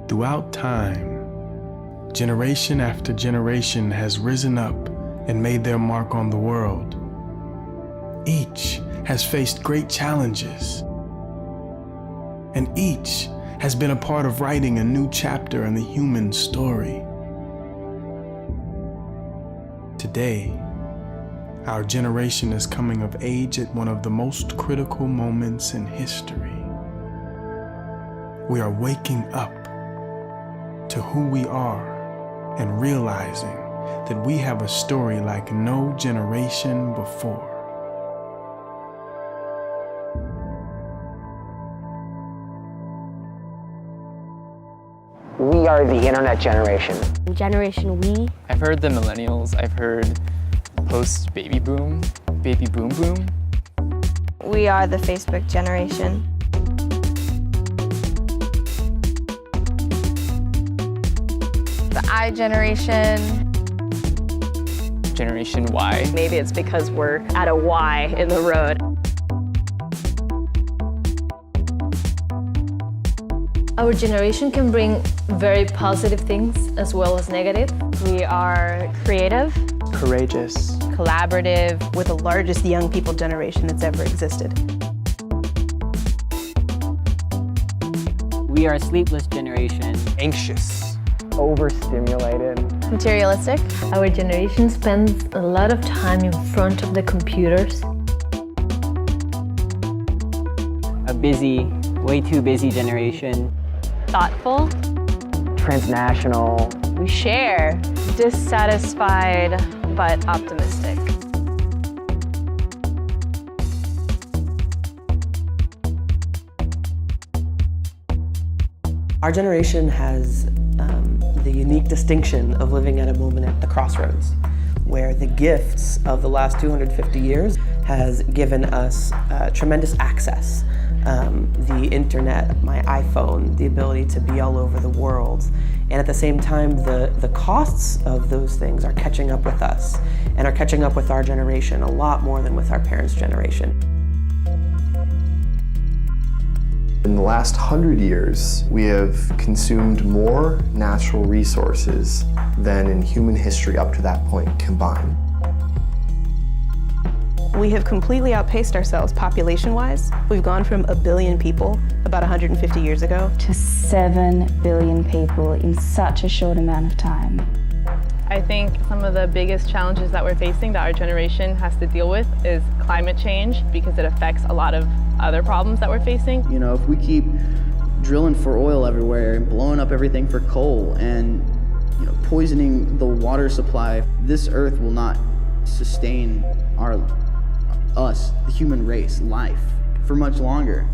Throughout time, generation after generation has risen up and made their mark on the world. Each has faced great challenges, and each has been a part of writing a new chapter in the human story. Today, our generation is coming of age at one of the most critical moments in history. We are waking up to who we are and realizing that we have a story like no generation before. We are the internet generation. Generation We. I've heard the millennials. I've heard post-baby boom, baby boom boom. We are the Facebook generation. The I generation. Generation Y. Maybe it's because we're at a Y in the road. Our generation can bring very positive things as well as negative. We are creative, courageous, collaborative. We're the largest young people generation that's ever existed. We are a sleepless generation. anxious, Overstimulated. Materialistic. Our generation spends a lot of time in front of the computers. A busy, way too busy generation. thoughtful, Transnational. we share, dissatisfied but optimistic. Our generation has the unique distinction of living at a moment at the crossroads, where the gifts of the last 250 years has given us tremendous access. The internet, my iPhone, the ability to be all over the world. And at the same time, the costs of those things are catching up with us and are catching up with our generation a lot more than with our parents' generation. In the last 100 years, we have consumed more natural resources than in human history up to that point combined. We have completely outpaced ourselves population-wise. We've gone from 1 billion people about 150 years ago to 7 billion people in such a short amount of time. I think some of the biggest challenges that we're facing that our generation has to deal with is climate change, because it affects a lot of other problems that we're facing. You know, if we keep drilling for oil everywhere and blowing up everything for coal and, you know, poisoning the water supply, this earth will not sustain us, the human race, life, for much longer.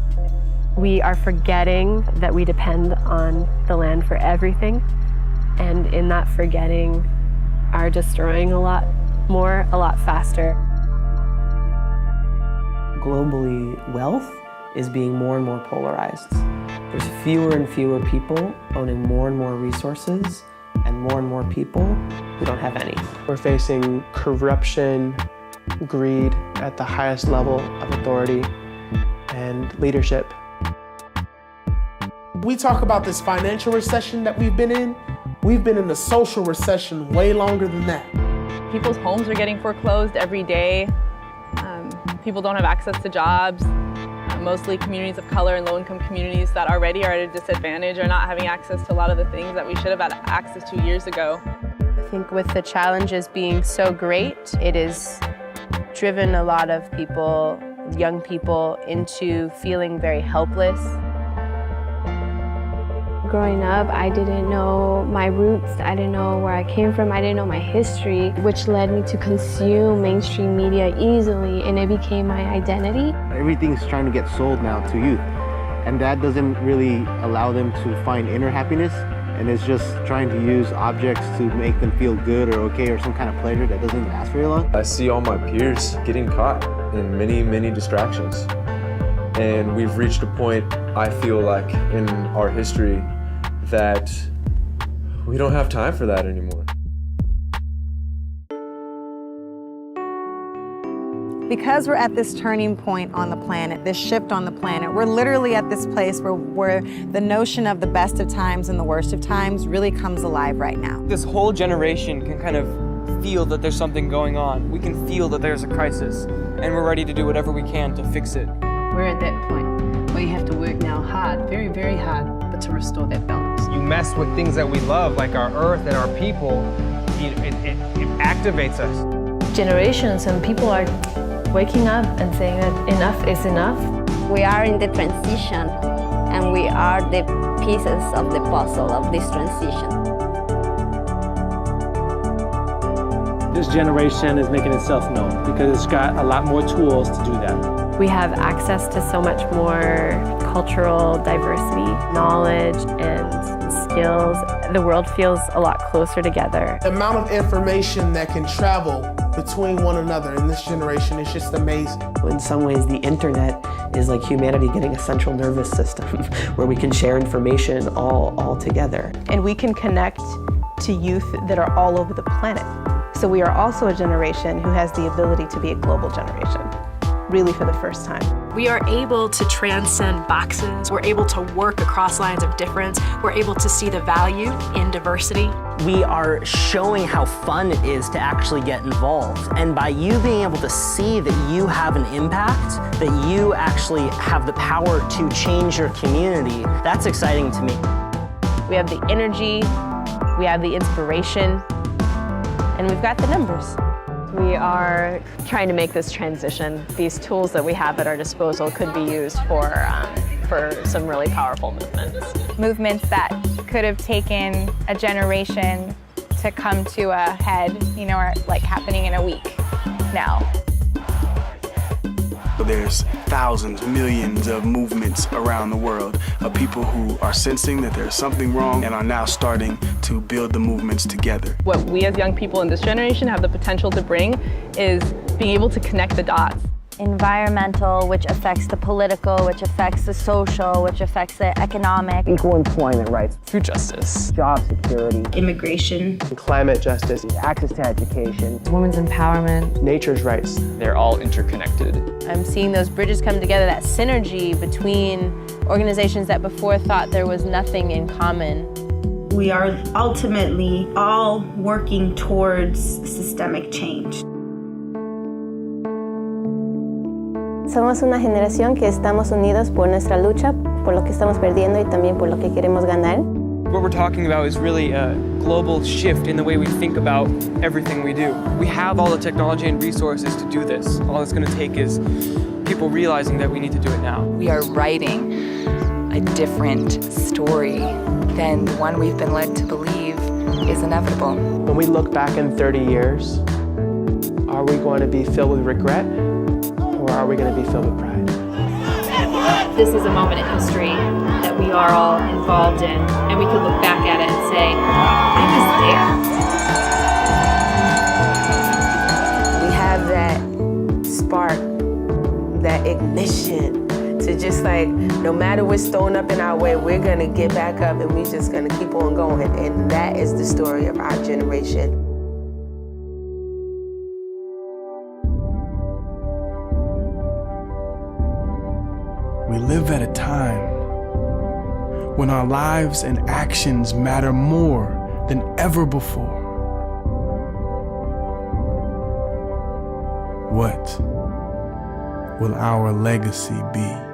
We are forgetting that we depend on the land for everything, and in that forgetting are destroying a lot more, a lot faster. Globally, wealth is being more and more polarized. There's fewer and fewer people owning more and more resources and more people who don't have any. We're facing corruption, greed at the highest level of authority and leadership. We talk about this financial recession that we've been in. We've been in a social recession way longer than that. People's homes are getting foreclosed every day. People don't have access to jobs. Mostly communities of color and low-income communities that already are at a disadvantage are not having access to a lot of the things that we should have had access to years ago. I think with the challenges being so great, it has driven a lot of people, young people, into feeling very helpless. Growing up, I didn't know my roots, I didn't know where I came from, I didn't know my history, which led me to consume mainstream media easily, and it became my identity. Everything's trying to get sold now to youth, and that doesn't really allow them to find inner happiness, and it's just trying to use objects to make them feel good or okay or some kind of pleasure that doesn't last very long. I see all my peers getting caught in many distractions, and we've reached a point, I feel like, in our history that we don't have time for that anymore. Because we're at this turning point on the planet, this shift on the planet, we're literally at this place where the notion of the best of times and the worst of times really comes alive right now. This whole generation can kind of feel that there's something going on. We can feel that there's a crisis, and we're ready to do whatever we can to fix it. We're at that point where you have to work now hard, very, very hard, but to restore that balance. You mess with things that we love, like our earth and our people, it activates us. Generations and people are waking up and saying that enough is enough. We are in the transition, and we are the pieces of the puzzle of this transition. This generation is making itself known because it's got a lot more tools to do that. We have access to so much more cultural diversity, knowledge, and skills. The world feels a lot closer together. The amount of information that can travel between one another in this generation is just amazing. In some ways, the internet is like humanity getting a central nervous system where we can share information all together. And we can connect to youth that are all over the planet. So we are also a generation who has the ability to be a global generation, really for the first time. We are able to transcend boxes. We're able to work across lines of difference. We're able to see the value in diversity. We are showing how fun it is to actually get involved. And by you being able to see that you have an impact, that you actually have the power to change your community, that's exciting to me. We have the energy, we have the inspiration, and we've got the numbers. We are trying to make this transition. These tools that we have at our disposal could be used for some really powerful movements. Movements that could have taken a generation to come to a head, you know, are like happening in a week now. There's thousands, millions of movements around the world of people who are sensing that there's something wrong and are now starting to build the movements together. What we as young people in this generation have the potential to bring is being able to connect the dots. Environmental, which affects the political, which affects the social, which affects the economic. Equal employment rights. Food justice. Job security. Immigration. Climate justice. Access to education. Women's empowerment. Nature's rights. They're all interconnected. I'm seeing those bridges come together, that synergy between organizations that before thought there was nothing in common. We are ultimately all working towards systemic change. Somos una generación que estamos unidos por nuestra lucha, por lo que estamos perdiendo y también por lo que queremos ganar. What we're talking about is really a global shift in the way we think about everything we do. We have all the technology and resources to do this. All it's going to take is people realizing that we need to do it now. We are writing a different story than the one we've been led to believe is inevitable. When we look back in 30 years, are we going to be filled with regret? Or are we going to be filled with pride? This is a moment in history that we are all involved in, and we could look back at it and say, I was there. We have that spark, that ignition to just like, no matter what's thrown up in our way, we're going to get back up and we're just going to keep on going. And that is the story of our generation. We live at a time when our lives and actions matter more than ever before. What will our legacy be?